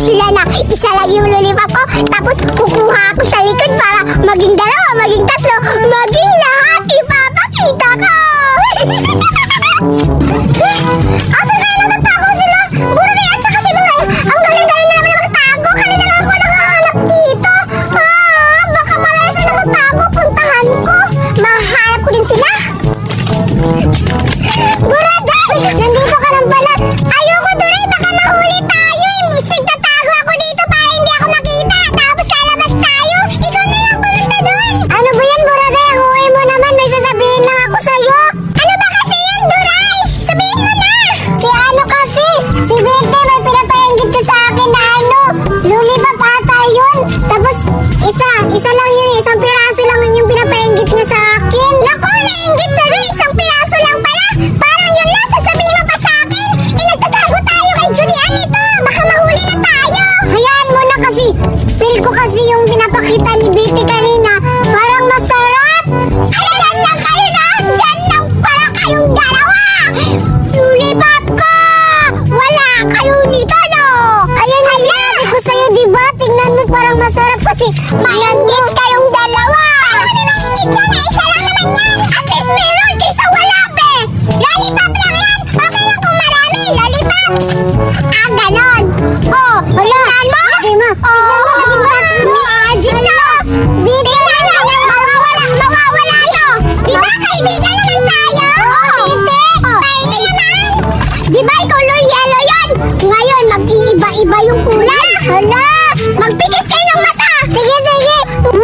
sila na isa lang yung lollipop ko, tapos kukuha ako sa likod para maging dalawa, maging tatlo, maging lahat, ipapakita ko! Asa kaya natatago sila? Buraday at saka si Duray, ang galing-galing na naman na magtago, kanina lang ako nakahanap dito. Baka malayas na nagtago, puntahan ko. Mahanap ko din sila. Buraday! Nandito ka lang pala. Ayoko, Duray, baka mahuli tayo. Nagtatago ako dito para hindi ako makita. Tapos lalabas tayo. Ikaw na lang pumunta doon. Ano ba yan, Buraday? Ang uwi mo naman. May sasabihin lang ako sa'yo. Ano ba kasi yan, Duray? Sabihin mo na. Si ano kasi? Si Bete may pinapayanggit siya sa akin na ano. Lollipop ata yun. Tapos isa lang yun. Isang piraso lang yun yung pinapayanggit niya sa akin. Naku, nainggit na rin. Isang piraso lang pala. Parang yun lang. Sasabihin mo pa sa akin. Nagtatago tayo kay Julian ito. Baka mahuli na tayo. Hayaan mo na kasi. Feel ko kasi yung pinapakita ni Bete kanina. Parang masarap. Ay, dyan lang kayo na. Dyan lang pala kayong dalawa. Lollipop ko. Wala kayo nito, no? Ayan na sinabi ko sa'yo, diba? Tingnan mo parang masarap kasi maingit kayong dalawa. Ano na maingit yan? Isa lang naman yan. At least meron kaysa wala, be. Lollipop lang yan. Okay lang kung marami. Lollipops. Ganon. Oh, wala. Tingnan mo? Okay, ma. Magic na. Tingnan mo. Mawawala to. Diba kaibigan naman tayo? Hindi. Paili naman. Diba ikaw yellow yan? Ngayon, mag-iiba-iba yung kulay. Hala. Magpikit kayo ng mata. Sige, sige. 1,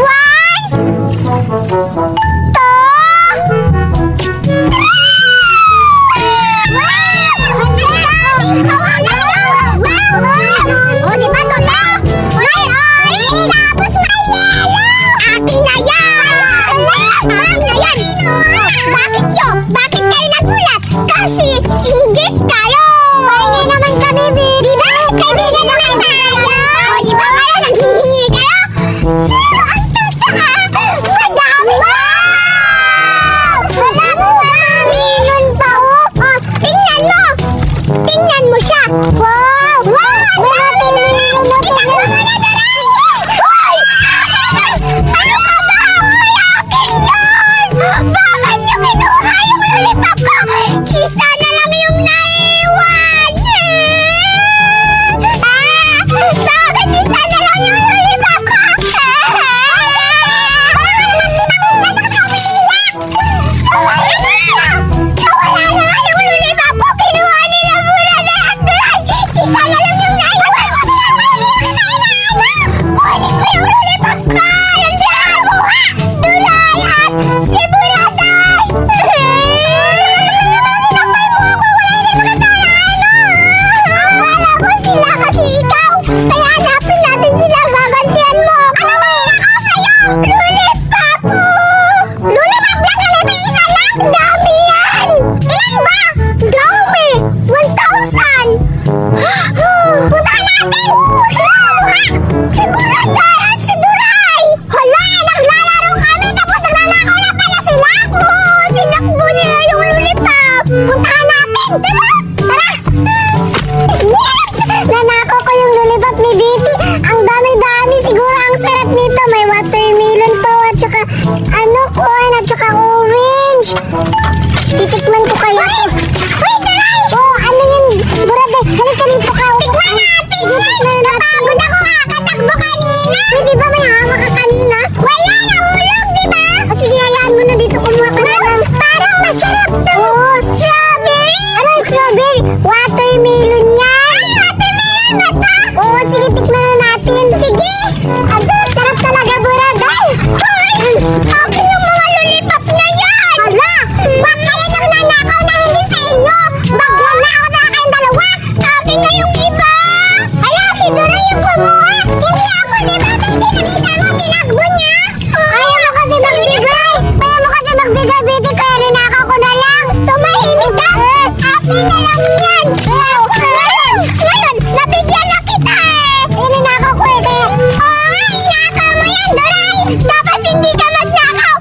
2, bakit kayo nagulat? Kasi inggit kayo! Hindi naman kami, diba? Kaibigan naman tayo! Diba kayo naghihingi kayo? Sino ang totoo? Madami! Wala mo, marami! Yun pa, oh! Tingnan mo! Tingnan mo siya! Wow! Wow! Tingnan mo na, Daray! Hoy! Ano ka ba? May akin yun! Bakit niyo kinuha yung lollipop ko? Isa na lang yung naiwan! Bakit isa na lang yung lollipop ko? Bakit magtinakot ka na umiiyak? Nawala na yung lollipop ko! Kinuha nila muna na at Duray! Isa na lang yung naiwan! Kunin mo yung lollipop ko! Yan siya nakuha! Duray at si Buraday! Akala ko sila kasi ikaw. Kaya hanapin natin sila. Gagantihan mo ako. Ano ba ako sa'yo? Lollipop mo! Lollipop lang ka lang. Isa lang. Dami yan. Ilan ba? Dami. 1,000. Puntahan natin. Si Buraday at si Duray. Hala, naglalaro kami tapos nagnanakaw na pala sila. Sinakbo nila yung lollipop. Puntahan natin, diba? Tara! Yes! Nanakaw ko yung lollipop ni Betty. Ang dami-dami. Siguro ang sarap nito. May watermelon pa at saka corn at saka orange. Titikman ko kaya ito. Uy, Duray! Oh, ano yun? Buraday, halika rito ka. Tikman natin yan! Napagod ako kakatakbo kanina. Di ba may hama ka kanina? Wala, nahulog, diba? O sige, hayaan mo na dito. Kumuha ka na lang. Parang masarap to. Oh, strawberry. Ano yung strawberry? Watermelon yan. Ay, watermelon ba to? Oo, sige, tikman na natin. Sige. Ang sarap talaga, Buraday. Hoy! Akin yung mga lollipop na yan. Hala, ba't kayo nagnanakaw na hindi sa inyo? Magnanakaw na kayong dalawa. Akin na yung iba. Hala, si Duray yung kumuha. Hindi ako, diba? Hindi nakita mo, tinakbo niya. Ayaw mo kasi magbigay. Ayaw mo kasi magbigay, Betty, kaya ninakaw ko na lang. Tumahimik ka. Akin na lang yan. Ngayon, nabigyan na kita eh. Ninakaw ko eh, kaya. Oo nga, inakaw mo yan, Duray. Dapat hindi ka mas nakaw.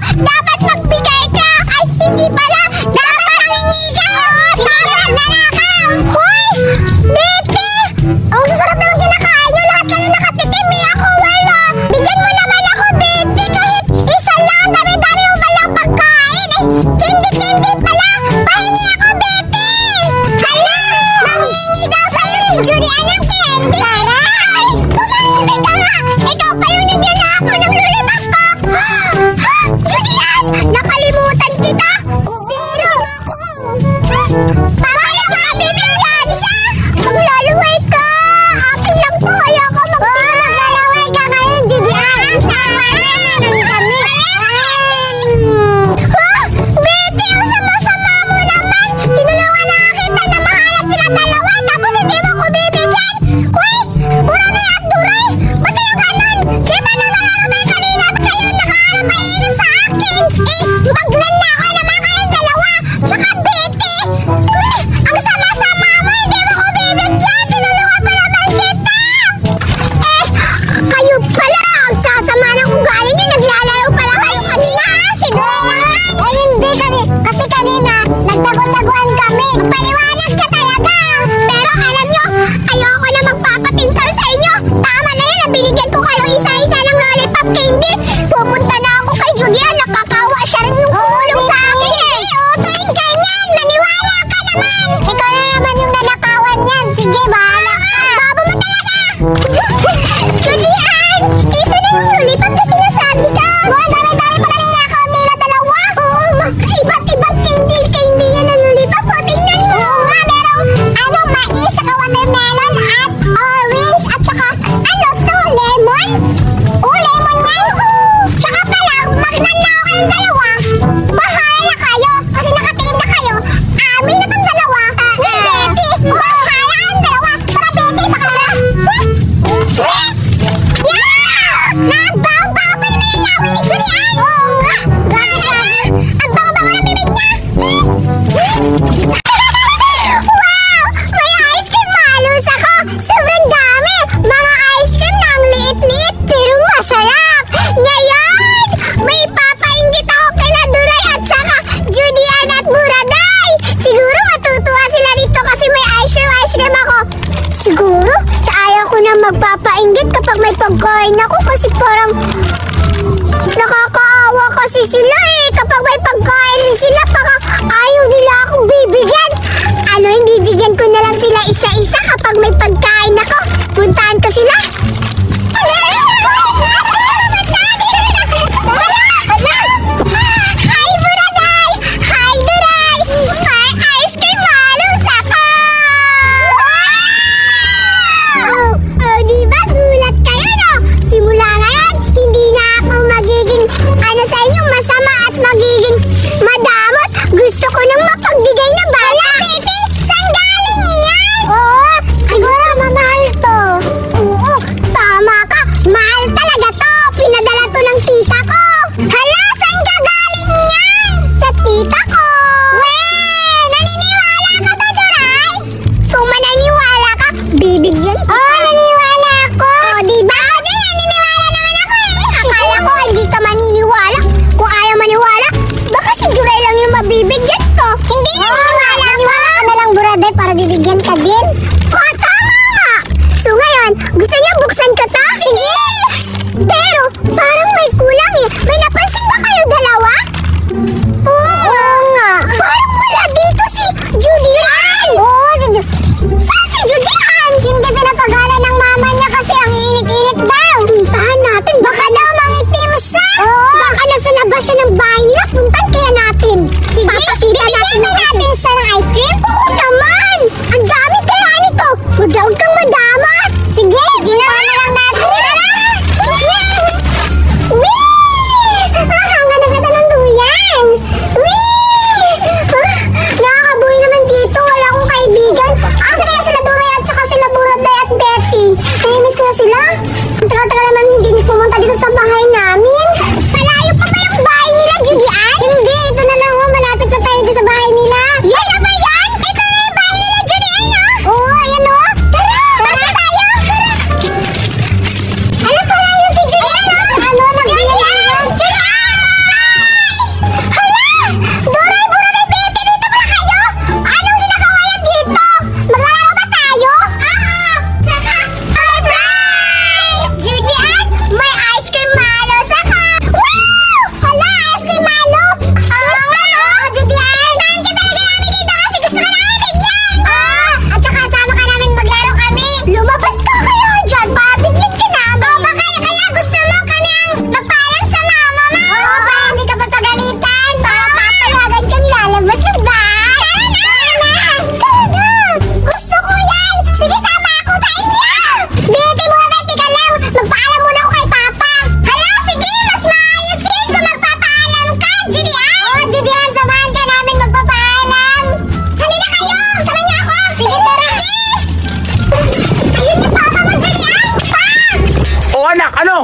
sige, bahala ka. Babo mo talaga! Julian! Ito na yung lollipop na sinasabi ka! Wow, dami-dami pala ninakaw nila dalawa! Oo, iba't-ibang candy yan na lollipop. O, tingnan mo! Oo nga, merong mais, saka watermelon, at orange, at saka lemon? Oh, lemon yan! Tsaka pala, magnanakaw kayong dalawa. Bahala kayo, kasi nakatingin na kayo. Amin na tong dalawa. Ni Betty! Bahala kayong dalawa. Para Betty, bakalala. Yeah! Nagbaw-baw pa naman yung lawin ni Julian! Oo nga! Grabe! Ang bago-bago ng bibig niya! Wow! May ice cream malos ako! Sobrang dami! Mga ice cream na ang liit-liit pero masarap! Ngayon, may papainggit ako kila Duray at saka Julian at Buraday! Siguro matutuwa sila rito kasi may ice cream ako! Siguro, ayaw ko na magpapainggit kapag may pagkain ako kasi parang nakakaawa kasi sila eh. Kapag may pagkain sila, baka ayaw nila akong bibigyan. Ano, bibigyan ko na lang sila isa-isa kapag may pagkain ako. Puntahan ko sila. Hi, Buraday! Hi, Duray! May ice cream malos ako! Oh, diba? Gulat kayo, no? Simula ngayon, hindi na ako magiging sa inyo masama at magiging madamot. Gusto ko nang mapagbigay ng bala. Betty, saan galing yan? Oo, siguro mamahal to. Oo, tama ka. Mahal talaga to. Pinadala to ng tita ko. Hala, saan ka galing yan? Sa tita ko. Weh, naniniwala ka ba, Duray? Kung mananiwala ka, bibigyan kita. Oo, naniniwala ako. O, diba? Abi, naniniwala naman ako eh. Akala ko hindi ka maniniwala. Kung ayaw maniwala, baka si Duray lang yung mabibigyan ko. Hindi naniniwala ako. Naniniwala ka na lang, Buraday, para bibigyan ka din. O, tama nga. So ngayon, gusto niya buksan ka ta? Sige! Pero, parang may kulang eh. May napansin ba kayo dalawa? Oo nga. Parang wala dito si Julian. Oo, si Julian. Saan si Julian? Hindi pinapagala ng mama niya kasi ang init-init daw. Puntahan natin. Baka daw mangitim siya. Oo. Baka nasa labas siya ng bahay nila. Puntahan kaya natin. Sige, bibigyan natin siya ng ice cream? Oo naman. Ang dami kaya nito. Huwag kang madama. Sige, ginawa na lang natin. Wee! Ang ganda-ganda ng duyan. Wee! Nakakabuhay naman dito. Wala akong kaibigan. Asa kaya sila Duray at saka sila Buraday at Betty? Namiss ko na sila. Ang tagal-tagal naman hindi pumunta dito sa bahay namin. Malayo pa ba yung bahay nila, Julian? Hindi, ito na lang. Malapit na tayo dito sa bahay nila. Yan na ba yan? Ito na yung bahay nila, Julian, no? Oo, ayan o. Tara! Tara tayo! Ano pala yun si Julian? Ano? Julian! Julian! Hala! Duray, Buraday, Betty, dito pala kayo? Anong ginagawa yan dito? Maglalaro ba tayo? Tsaka, surprise! Julian, may ice cream malos ako! Wow! Hala, ice cream malo! Oo, Julian! Saan ka talaga namin dito kasi gusto ka namin bigyan! At saka kasama ka namin maglaro kami! Lumabas ka kayo dyan para bigyan ka namin! Kaya gusto mo kami ang magpaalam sa mama mo! Oo, para hindi ka pagpagalitan! Para papayagan kang lalabas ng bahay! Tara na! Gusto ko yan! Sige, sama ako sa inyo! Betty muna, Betty ka lang! Magpaalam muna ako kay Papa! Hala, sige! Mas maayos rin kung magpapaalam ka, Julian! Oo, Julian! Samahan ka namin magpapaalam! Halina kayo! Samahan niyo ako! Sige, tara! Ayun yung Papa mo, Julian! Pa! O anak, ano?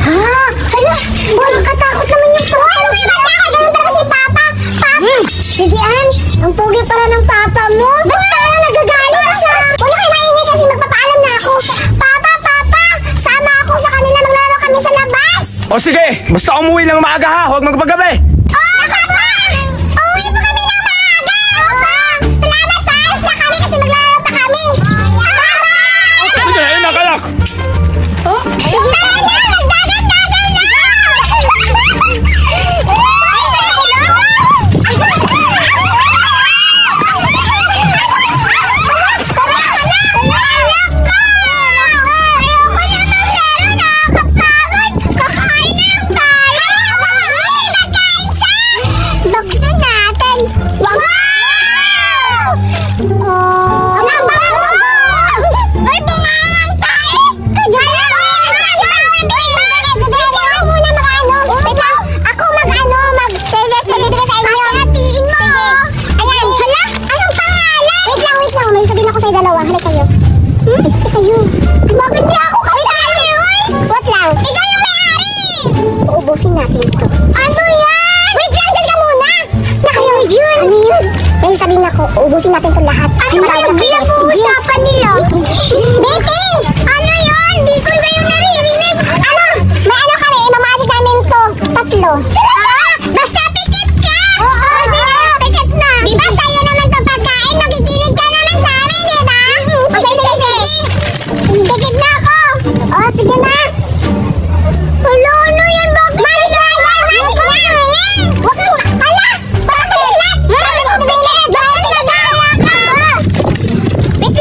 Ha? Hala! Walang katakot naman yung to! Ano kayo ba? Ganun talaga si Papa! Papa! Julian! Ang pugi pala ng Papa mo! Ba't parang nagagalit siya? Wala kayo maingay kasi magpapaalam na ako! Papa! Papa! Sama ako sa kanila, maglaro kami sa labas! O sige, basta umuwi lang maaga ha, huwag magpagabi. Oo, Papa! Uwi po kami ng maaga! Papa! Salamat pa! Alas na kami kasi maglaro pa kami! Papa! Sige, anak, anak. Dagan na! Dagan na! Kayo. Bakit di ako kasali, oy? What lang? Ikaw yung may-ari! Uubusin natin ito. Ano yan? Wait lang, dyan ka muna! Nakayo yun! Ano yun? May sabihin ako, uubusin natin ito lahat. Ano yan? Di ang uusapan nila. Betty! Ano yun? Di ko kayo naririnig. Ano? May ano kami, imamati namin to. Tatlo. Basta pikit ka! Oo, pikit na. Di ba sa'yo naman to pagkain? Nakikinig ka naman sa amin, di ba? Sige. Pikit na ako. Oh, sige na. Ano yan? Bakit? Matik na! Wag mo! Hala! Bakit? Sabi ko bilit! Bakit nagdala ka? Wait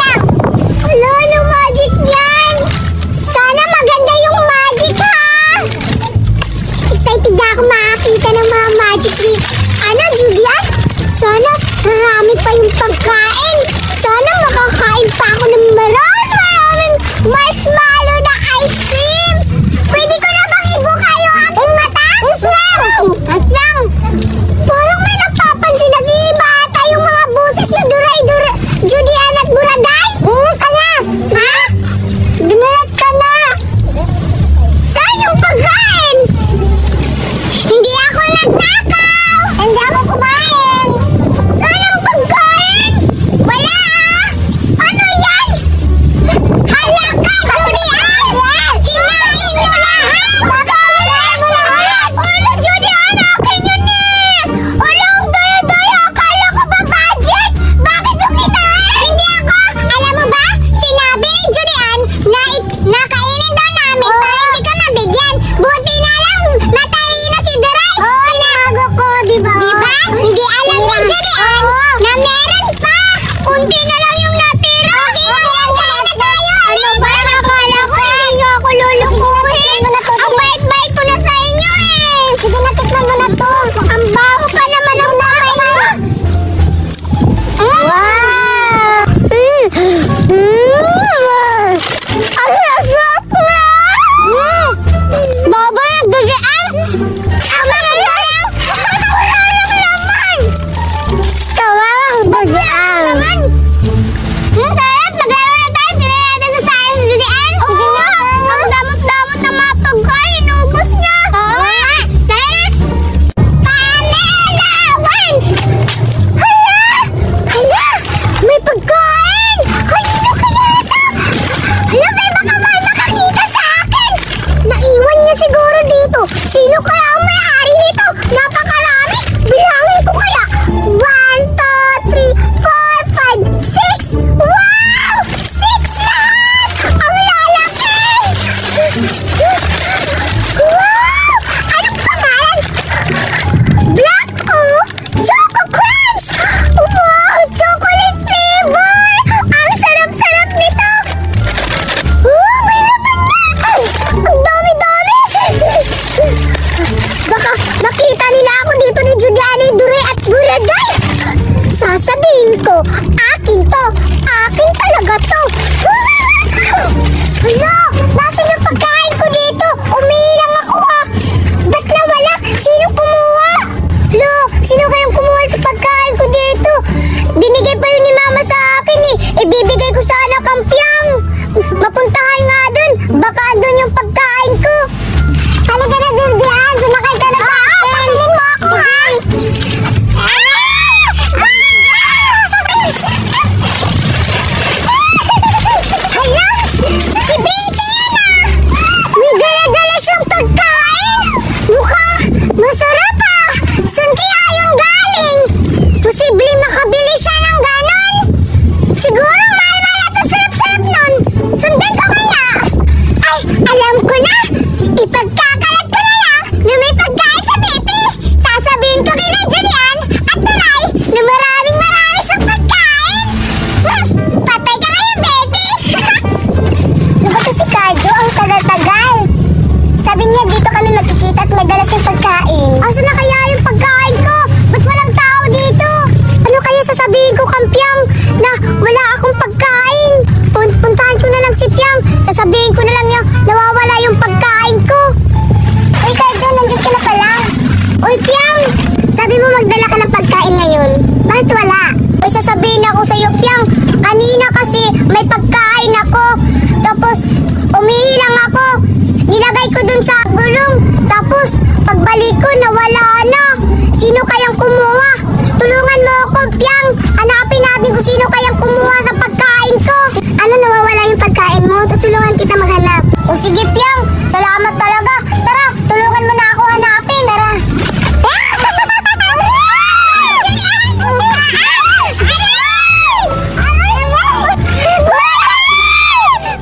kita maghanap. O sige, Piang. Salamat talaga. Tara, tulungan mo na ako hanapin. Tara.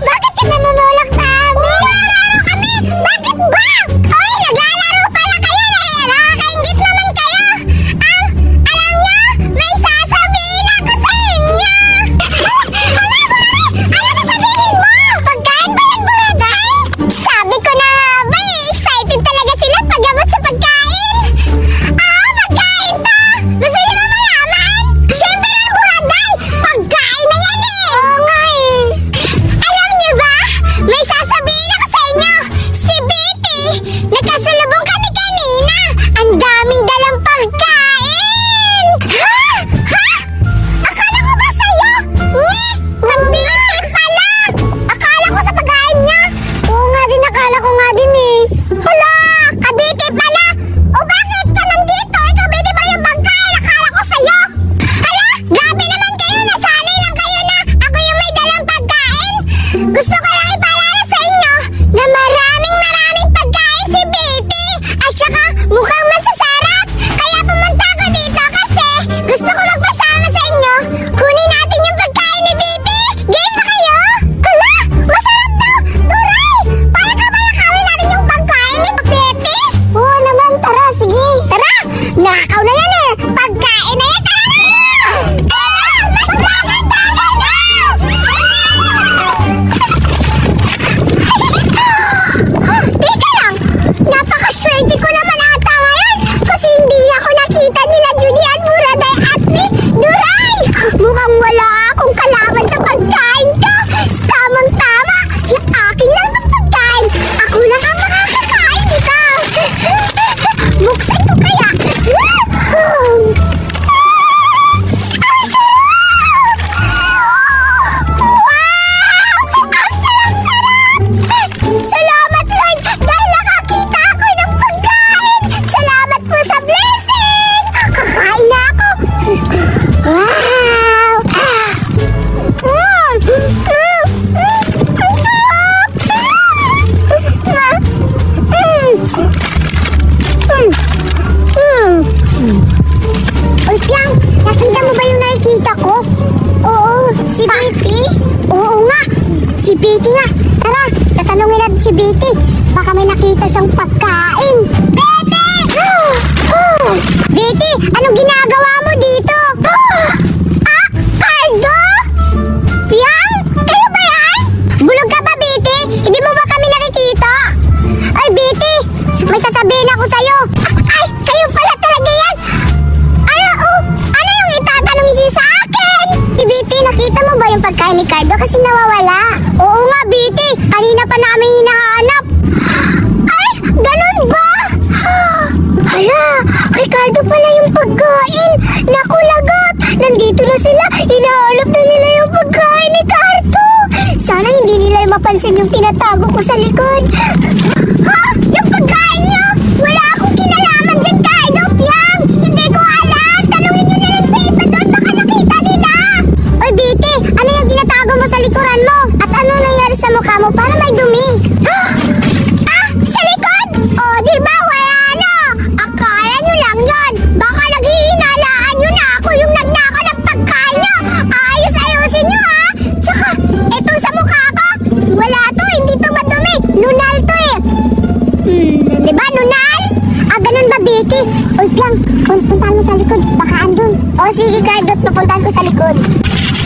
Bakit ka nanunulak sa amin? Naglalaro kami! Bakit ba? Ay, naglalaro pala kayo eh! Nakakaingit naman kayo! Alam niyo, may sasabihin ako sa inyo! Ano sasabihin mo? Pagkain ba yan, Buraday? Sabi ko na nga ba eh, excited talaga sila pag-abot sa pagkain! Pagkain to! Gusto niyo ba malaman? Siyempre lang, Buraday! Pagkain na yan eh! Oo nga eh! Alam niyo ba? May sasabihin ako sa inyo! Si Betty! Nagkasalubong kami kanina! Ang daming dalang pagkain! Ha? Ha? Akala ko ba sa'yo? Ang Betty pala! Akala ko sa pagkain niya! Oo nga din, akala ko nga din eh! Hala! Ka-Betty pala! O bakit ka nandito? Ikaw, Betty pala yung pagkain! Akala ko sa'yo! Hala! Grabe naman kayo! Nasanay lang kayo na ako yung may dalang pagkain! Gusto ko lang ipaalala sa inyo na maraming pagkain si Betty! At saka mukhang masasarap! Kaya pumunta ako dito kasi gusto ko magpasama sa inyo! Kunin natin yung pagkain ni Betty! Game na kayo? Hala! Masarap to! Turay! Para kabalakawin natin yung pagkain ni Betty! Oo naman! Tara! Sige! Tara! Nakaw na yan eh! Pagkain na yan! Tara na! Teka lang! Napakaswerte ko naman ata ngayon kasi hindi ako nakita nila Julian, Buraday at ni Duray! Mukhang wala akong kalaban sa pagkain ko! Tamang-tama! Yung akin lang ang pagkain! Ako lang ang makakakain nito! Buksan ko kaya! Ang sarap! Wow! Ang sarap-sarap! Salamat, Lord! Dahil nakakita ako ng pagkain! Salamat po sa blessing! Kakain na ako! Wow! Uy, Piang! Nakita mo ba yung nakikita ko? Oo, si Betty? Oo nga, si Betty nga. Tara, tatanungin natin si Betty. Baka may nakita siyang pagkain. Betty! Betty, anong ginagawa mo dito? Cardo? Piang? Kayo ba yan? Bulog ka ba, Betty? Hindi mo ba kami nakikita? Ay, Betty, may sasabihin ako sa'yo. Ay, kayo pala talaga yan. Ano yung itatanong niyo sa akin? Si Betty, nakita mo ba yung pagkain ni Cardo kasi nawawala? Oo nga, Betty. Kanina pa namin hinahanap. Ay, ganun ba? Hala, kay Cardo pala yung pagkain. Naku, lagot. Nandito na sila. Hinahanap na nila yung pagkain ni Cardo. Sana hindi nila mapansin yung tinatago ko sa likod. Ha? Yung pagkain niyo? Wala akong kinalaman dyan, Cardo, Piang. Hindi ko alam. Tanungin niyo na lang sa iba doon. Baka nakita nila. Oy, Betty, ano yung tinatago mo sa likuran mo? At ano nangyari sa mukha mo para may dumi? Sa likod? Oh, di ba wala na? Akala nyo lang yon. Baka naghihinalaan nyo na ako yung nagnakaw ng pagkain nyo. Ayusin nyo ha. Tsaka, etong sa mukha ko, wala to, hindi to madumi. Nunal to eh. Di ba, Nunal? Ganun ba, Betty? Uy, Piang, puntahan mo sa likod. Baka andun. O, sige, Cardo, papuntahan ko sa likod.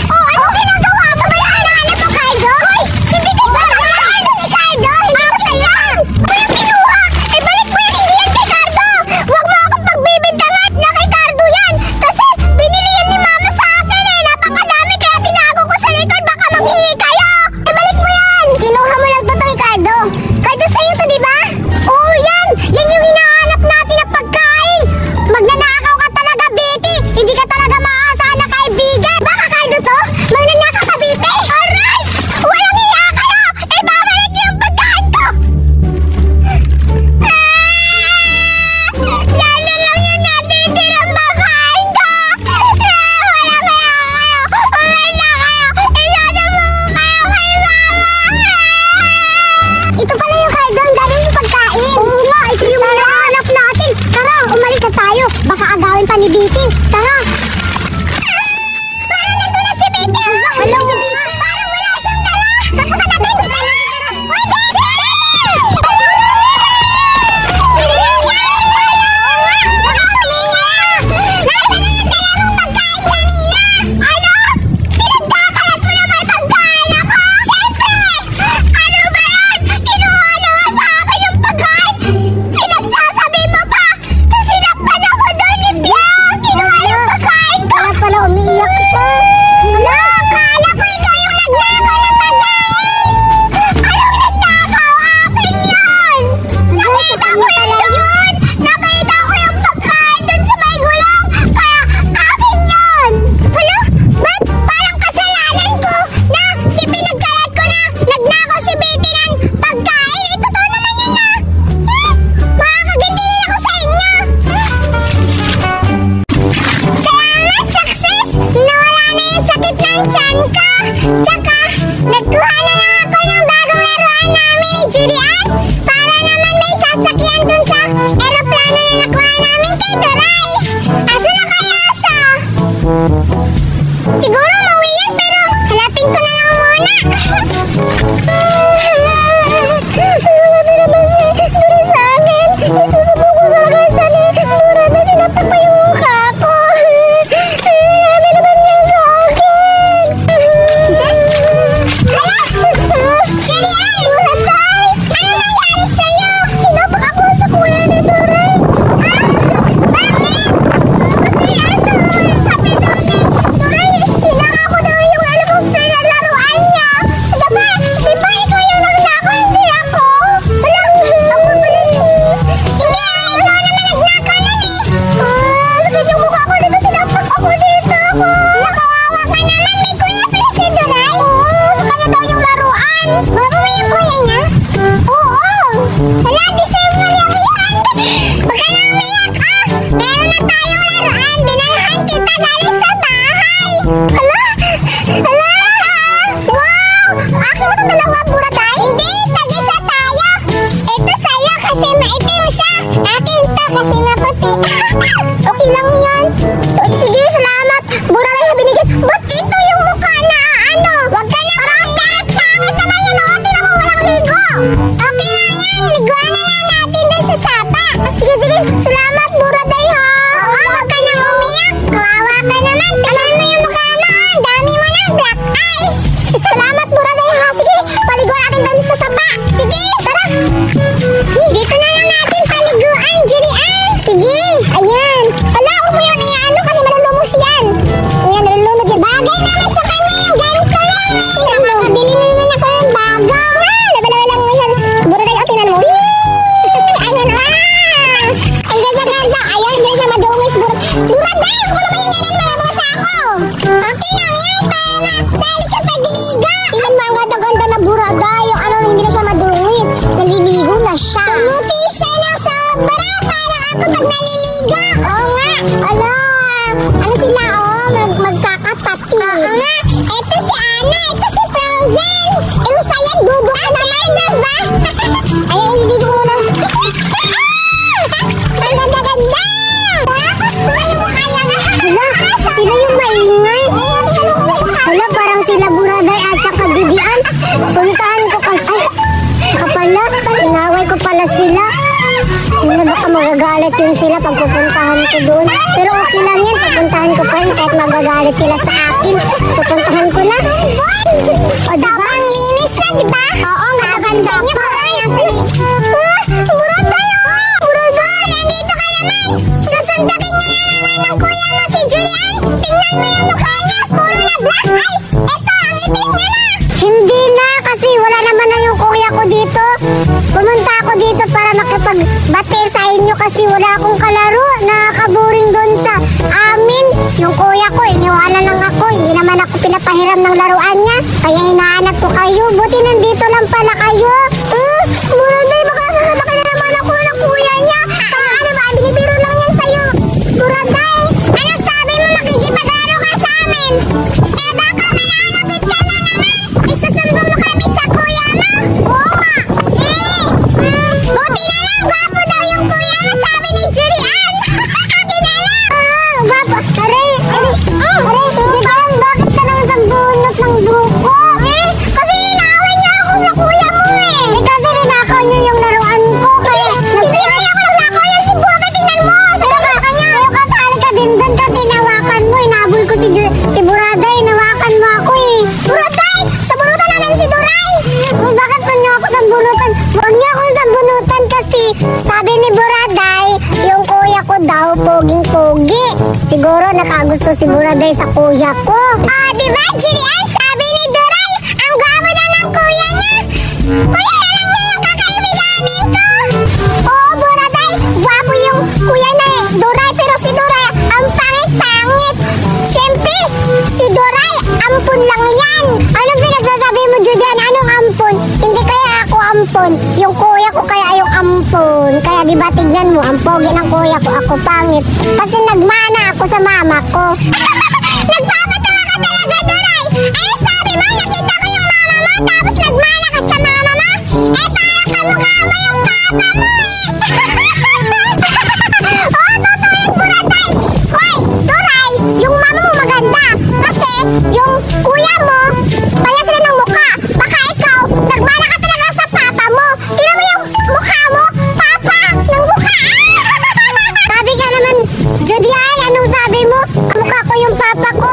Ano ginagawa mo? Ba yung hinahanap mo, Cardo? Hoy, hindi ka ba hinahanap ni Cardo? Hindi ko sa'yo. Ako yung kinuha. Balik mo yan, hindi yan kay Cardo. Huwag mo akong pagbibintangat na kay Cardo yan. Kasi binili yan ni Mama sa akin eh. Napakadami kaya tinago ko sa likod. Baka manghihi kayo. Balik mo yan. Kinuha mo lang to kay Cardo. Cardo, sa'yo to, di ba? Oo, yan. Yan yung hinahanap natin na pagkain. Magnanakaw ka talaga, Betty. Hindi ka talaga maaasahan na kaibigan. Baka Gwapo ba yung kuya niya? Oo! Wala, deserve mo niya yan! Huwag ka na umiyak ah! Meron na tayong laruan! Dinalahan kita galing sa bahay! Hala! Hala! Wow! Akin mo itong dalawa, Buraday? Hindi! Tag-isa tayo! Ito sa'yo kasi maitim siya! Akin to kasi maputi! Okay lang yan! So, sige, salamat! Buraday na binigyan! Ba't ito yung mukha na ano? Huwag ka na umiyak! Pangit naman yun! O, tinan mo walang ligo! Okay lang yan! Liguan na lang natin dun sa sapa! Sige, sige! Salamat, Buraday ha! Oo, huwag ka na umiyak! Kawawa ka naman! Tignan mo yung mukha mo! Dami mo ng black eye! Salamat, Buraday ha! Sige, paliguan natin dun sa sapa! Sige, tara! Dito na lang natin paliguan, Julian! Sige, ayan! Hala, huwag mo yung iano kasi malulumos yan! Ayan, nalulunod yan! Bagay naman sa kanya yung ganito lang eh! Nakakabili na naman ako yung bago! Laban-laban lang mo yan! Buraday, o, tinan mo! Ayan, ang ganda-ganda! Ayan, hindi siya madungis! Buraday, ako naman yung yanin malabas ako! Okay lang yan! Sali ka sa liga! Tingnan mo, ang ganda-ganda na Buraday! Yung ano, hindi na siya madungis! Naliligo na siya! Tumuti siya ng sobra! Parang ako pag naliligo! Oo nga! Ala! Ano sila, magkakapatid? Oo nga! Ito si Anna! Ito si Frozen! Yung sayang bubo ka naman na ba? Ay, naliligo muna! Ang ganda-ganda! Hala! Sila yung maingay! Hala, parang sila Buraday at saka Judian! Puntahan ko pa... Ay! Saka pala! Inaway ko pala sila! Hindi baka magagalit yun sila pag pupuntahan ko doon. Pero okay lang yan. Pupuntahan ko pa rin kahit magagalit sila sa akin. Pupuntahan ko na. O diba? Ang linis na, diba? Oo, magaganda pa. Buraday, oh! Buraday, nandito ka naman. Susundakin niya na naman ng kuya mo si Julian. Tingnan mo yung mukha niya. Puro na black. Ay, eto, ang itim niya na. Hindi na, kasi wala naman na yung kuya ko dito. Pumunta ako dito para makipagbati sa inyo kasi wala akong kalaro. Nakakaboring doon sa amin. Yung kuya ko, iniwala lang ako. Hindi naman ako pinapahiram ng laruan niya. Kaya hinahanap ko kayo. Buti nandito lang pala kayo. Buraday, baka sasabaki na naman ako ng kuya niya. Kaya ano ba, binibiro lang yan sa'yo. Buraday, ano sabi mo makikipaglaro ka sa amin? Eh baka mananakit ka na naman. Isusumbong mo kami sa kuya mo. Oo nga. Buti na lang, gwapo daw yung kuya mo, sabi ni Julian. Akin na lang. Gwapo. Aray, Julian, bakit ka naman sa bunot ng buko? Kasi inaaway niya ako sa kuya mo eh. Kasi ninakaw niyo yung laruan ko. Kaya, hindi ako naglakaw yan si Buraday, tingnan mo. Sa baka niya. Ayaw kasali ka din doon kasi nawakan mo. Inabol ko si Buraday, nawakan mo ako eh. Buraday, sabunutan natin si Duray. Bakit pa niyo ako sambunutan? Huwag niyo ako sambunutan kasi sabi ni Buraday, yung kuya ko daw poging-pogi. Siguro nakagusto si Buraday sa kuya ko. Diba, Julian? Sabi ni Duray, ang gwapo na ng kuya niya. Kuya na lang niya yung kakaibiganin ko. Oo, Buraday, gwapo yung kuya na Duray, pero si Duray, ang pangit-pangit. Siyempre, si Duray, ampun lang yan. Anong pinagsasabi mo, Julian? Anong ampun? Hindi kaya ako ampun. Yung kuya ko kaya yung ampun. Kaya diba tignan mo, ang pogi ng kuya ko, ako pangit. Kasi nagmana ako sa mama ko. Nagpapatawa ka talaga, Duray. Ay, sabi mo, nakita ko yung mama mo, tapos nagmana ka sa mama mo? Parang kamukha mo yung papa mo Oo, totoo yan, Buraday. Hoy, Duray, yung mama mo maganda. Kasi, yung kuya mo, pala sila ng mukha. Baka ikaw, nagmana ka talaga sa papa mo. Tingnan mo yung mukha mo, papa ng mukha. Sabi ka naman, Judian, anong sabi mo? Kamukha ko yung papa ko.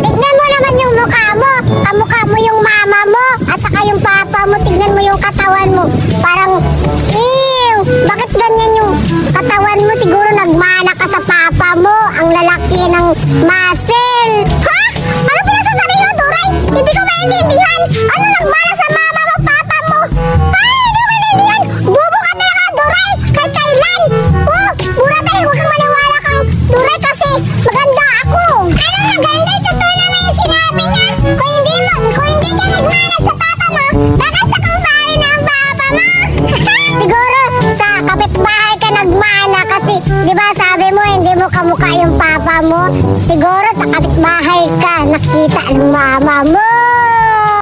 Tignan mo naman yung mukha mo. Kamukha mo yung mama mo. At saka yung papa mo, tignan mo yung katawan mo. Parang, bakit ganyan yung katawan mo? Siguro nagmana ka sa papa mo. Ang lalaki ng muscle. Ha? Ano pinasasabi mo, Duray? Hindi ko maintindihan. Ano nagmana sa mama mo, papa mo? Ay, hindi ko maintindihan. Bobo ka talaga, Duray. Kahit kailan. Buraday, huwag kang maniwala kang Duray kasi maganda ako. Ano maganda? Totoo naman yung sinabi niya. Kung hindi ka nagmana sa papa mo, mukha yung papa mo. Siguro sa kapitbahay ka, nakita ng mama mo.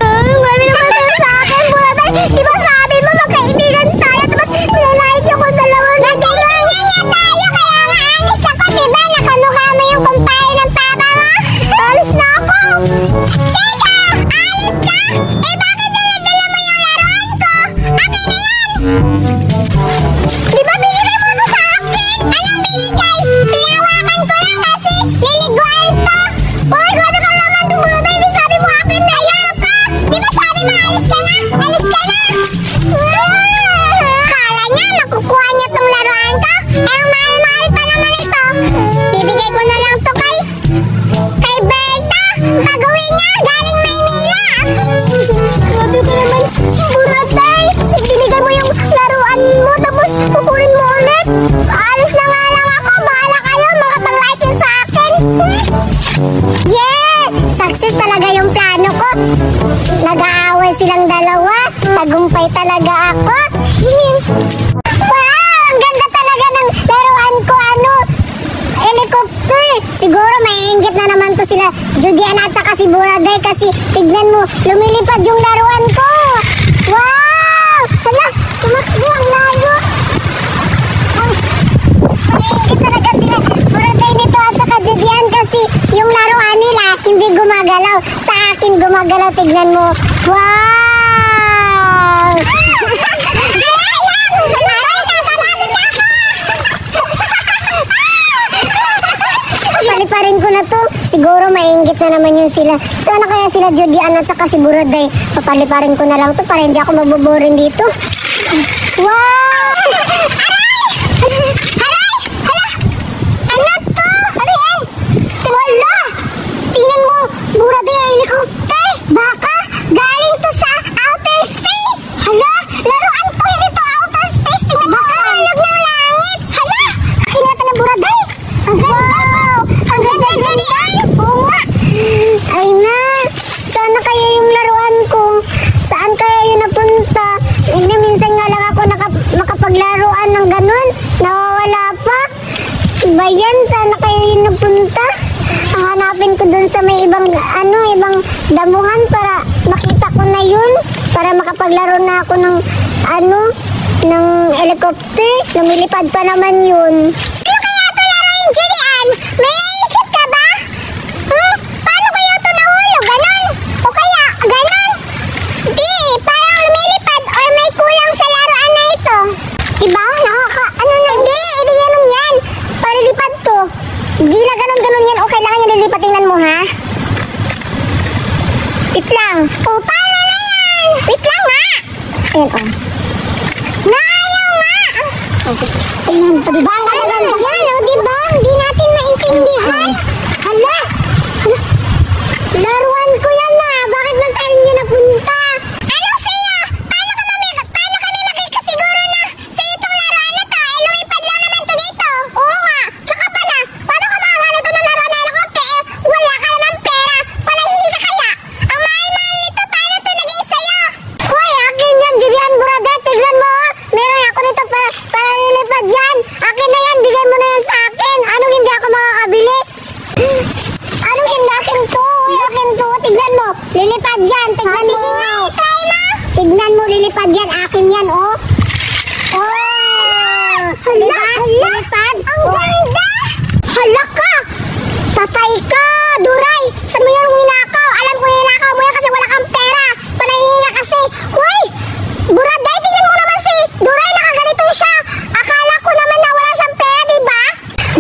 Mami naman tayo sa akin, Buraday. Di ba sabi mo magkaibigan tayo? Dapat pinalait yung kung dalawa na magkaibigan niya tayo, kaya nga anis ako, diba? Nakamukha mo yung kumpay ng papa mo. Alis na ako. Teka! Alis ka? Eh bakit dala-dala mo yung laruan ko? Akin na yan! Di ba binigay mo to sa akin? Anong binigay? Pinawakan ko lang kasi liliguan to. Hoy, grabe ka naman, Buraday. Di sabi mo akin na yan ka. Di ba sabi mo alis ka na? Alis ka na! Kala niya makukuha niya tong laruan ko? Eh, ang mahal-mahal pa naman ito. Bibigay ko na lang to kay Berta. Gagawin niya galing Maynila. Grabe ka naman, Buraday. Binigay mo yung laruan mo tapos kukunin mo ulit. Alis na nga lang ako. Bahala kayo. Mga pang-like yun sa akin. Yeah! Success talaga yung plano ko. Nag-aaway silang dalawa. Tagumpay talaga ako. Wow! Ang ganda talaga ng laruan ko. Ano? Helicopter. Siguro maiinggit na naman to sila Judian at saka si Buraday kasi tignan mo, lumilipad yung laruan ko. Wow! Hala, tumakbo ang layo. Maiinggit talaga sila Buraday nito at saka Judian kasi yung laruan nila hindi gumagalaw. Sa akin gumagalaw, tignan mo. Wow! Paliparin ko na to. Siguro mainggit na naman yun sila. Sana kaya sila Judian at saka si Buraday. Papaliparin ko na lang to para hindi ako maboboring dito. Wow! Aray! Aray! Hala! Ano to? Ano yan? Wala! Tingnan mo, Buraday ang helicopter. Baka galing to sa outer space. Hala! Laruan to, hindi to outer space. Tingnan mo, kahalog ng langit. Hala! Kinata na Buraday. Ang ganda! Ang ganda, Judian! Oo nga! Ay na! Sana kaya yung laruan ko. Saan kaya yun napunta? Hindi, minsan nga lang ako makapaglaruan ng ganun. Nawawala pa. Ba yan? Sana kaya yun napunta? Hanapin ko dun sa may ibang damuhan para makita ko na yun. Para makapaglaro na ako ng ng helicopter. Lumilipad pa naman yun. Ano kaya ito laruin, Judian? May naisip ka ba? Paano kaya ito nahulog? Ganon? O kaya, ganon? Di, parang lumilipad or may kulang sa laruan na ito. Diba? Hindi, yan yan. Palilipad to. Di na ganon yan. O kailangan yung lilipat. Tingnan mo, ha? Wait lang. O, paano na yan? Wait lang, ha? Ayan, o. Ayaw nga! Tingnan mo, diba? Ang ganda yan, o, diba? Hindi natin maintindihan. Hala! Laruan ko yan na. Bakit na saan nyo napunta? Anong sa'yo? Paano kami makikasiguro na sa'yo itong laruan na to? Eh, lumipad lang naman to dito. Oo nga. Tsaka pala, paano ka makakano to ng laruan na helicopter? Eh, wala ka naman pera. Panahihi ka kaya? Ang mahal-mahal nito, paano to naging sa'yo? Hoy, akin yan, Judian, Buraday. Tignan mo, meron ako nito para lilipad yan. Akin na yan, bigay mo na yan sa akin. Anong hindi ako makakabili? Anong hindi akin to? Akin to. Tignan mo. Lilipad yan. Tignan mo. Tignan mo. Lilipad yan. Akin yan, oh. Oh. Hala. Lilipad. Ang ganda. Hala ka. Patay ka, Duray. Saan mo yan ninakaw? Alam ko ninakaw mo yan kasi wala kang pera. Panahihiya kasi. Hoy. Buraday, tingnan mo naman si Duray. Nakaganito siya. Akala ko naman na wala siyang pera, diba?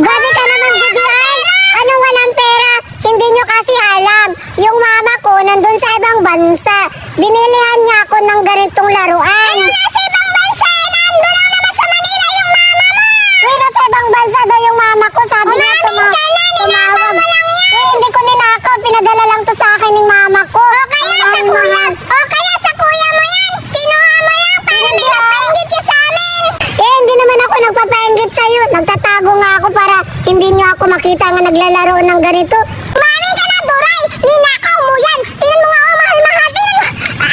Grabe ka naman, Judian. Ano walang pera? Hindi nyo kasi alam. Yung mama ko nandun sa ibang bansa. Binilihan niya ako ng ganitong laruan. Ano nasa ibang bansa? Nandun lang naman sa Manila yung mama mo. Pero sa ibang bansa daw yung mama ko. Sabi niya tumawag. Hindi ko ninakaw. Pinadala lang to sa akin ng mama ko. O kaya sa kuya mo yan. Kinuha mo lang para may magpainggit ka sa amin. Eh, hindi naman ako nagpapainggit sa'yo. Nagtatago nga ako para hindi niyo ako makita nga naglalaro ng ganito. Umamin ka na, Duray! Ninakaw mo yan! Tingnan mo nga, mahal-mahal. Tingnan mo!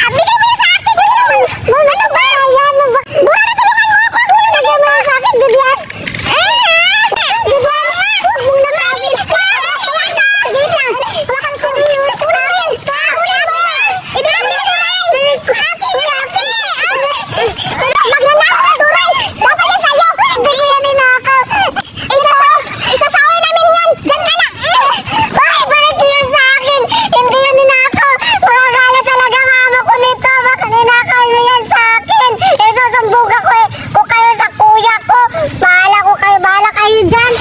Bigay mo yan sa akin! Ano ba? Buraday, tulungan mo ako! Ano nagay mo sa akin, Judian? Judian! Huwag naman! Magnanakaw ka, Duray! Dapat yan sa'yo! Hindi ko yan ninakaw! Isasaway namin yan! Diyan ka na! Hoy, balik yan sa akin! Hindi yan ninakaw! Magagalit talaga mama ko nito! Baka ninakaw nyo yan sa akin! Isusumbuga ko kayo sa kuya ko! Bahala kayo dyan!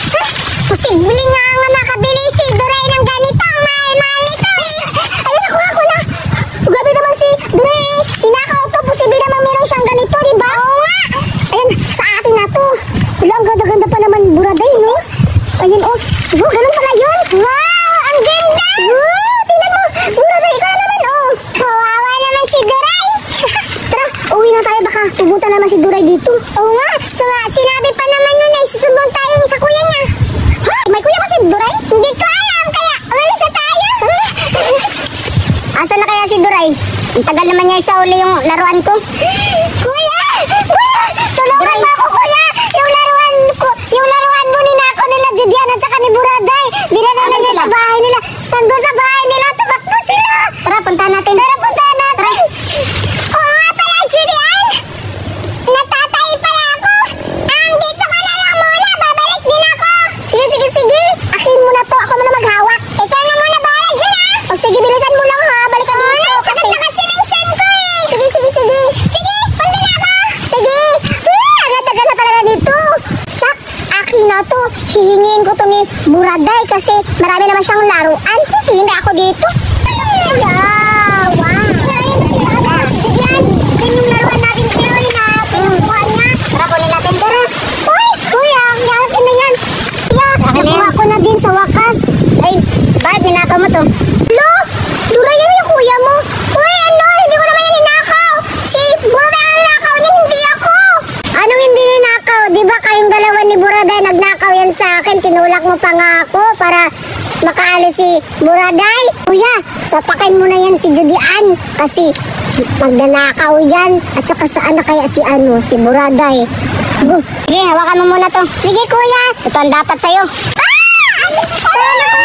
Posible nga nakabili si Duray ng ganito! Mahal nito! Ayun, ako na! Grabe naman si Duray! Ninakaw to! Posible naman meron siyang ganito, di ba? Oo nga! Ayun, sa atin na to! Wala, ang ganda-ganda pa naman Buraday, no? Ayun, oh! Oh, ganun pala yun! Wow! Ang ganda! Wow! Tingnan mo! Buraday, ikaw naman, oh! Kawawa naman si Duray! Tara, uwi na tayo. Baka pupunta naman si Duray dito. Oo nga! Sinabi pa naman nun na isusumbong tayo sa kuya niya. Ha? May kuya ba si Duray? Hindi ko alam, kaya umalis na tayo. Asan na kaya si Duray? Ang tagal naman niya isa uli yung laruan ko. Kuya! Kuya! Tulungan mo ako, kuya! Yung laruan mo ninakaw nila Judian at saka ni Buraday. Dinala nila sa bahay nila. Nandun sa bahay nila, tumakbo sila. Tara, puntahan natin. Oo nga pala, Judian! Natatay pala ako! Dito ka na lang muna, babalik din ako! Sige! Akin mo na to, ako muna maghawak. Ikaw na muna bahala dyan, ha? O sige, bilisan mo lang, ha? Balik ka dito. Sakit na kasi ng tiyan ko, eh! Sige! Sige, punta na ako! Sige! Agad-agad na talaga dito! Tsak, akin na to. Hihingiin ko to ni Buraday kasi marami naman siyang laruan. Hindi ako dito. Wow! Yan, yung laruan natin ngayon na pinukuha niya. Tara, kunin natin. Tara. Uy, kuya, yakin na yan. Nakuha ko na din sa wakas. Ay, bakit ninakaw mo to? Lo, Duray, yan yung kuya mo. Uy, ano, hindi ko naman yan ninakaw. Si Buraday ang nakaw niya, hindi ako. Anong hindi ninakaw? Di ba kayong dalawa ni Buraday nagnakaw yan sa akin? Tinulak mo pa nga ako para makaalis si Buraday. Kuya, sapakin mo na yan si Judian kasi magnanakaw yan. At saka saan na kaya si Buraday? Sige, hawakan mo muna to. Sige, kuya. Ito ang dapat sa'yo. Ah!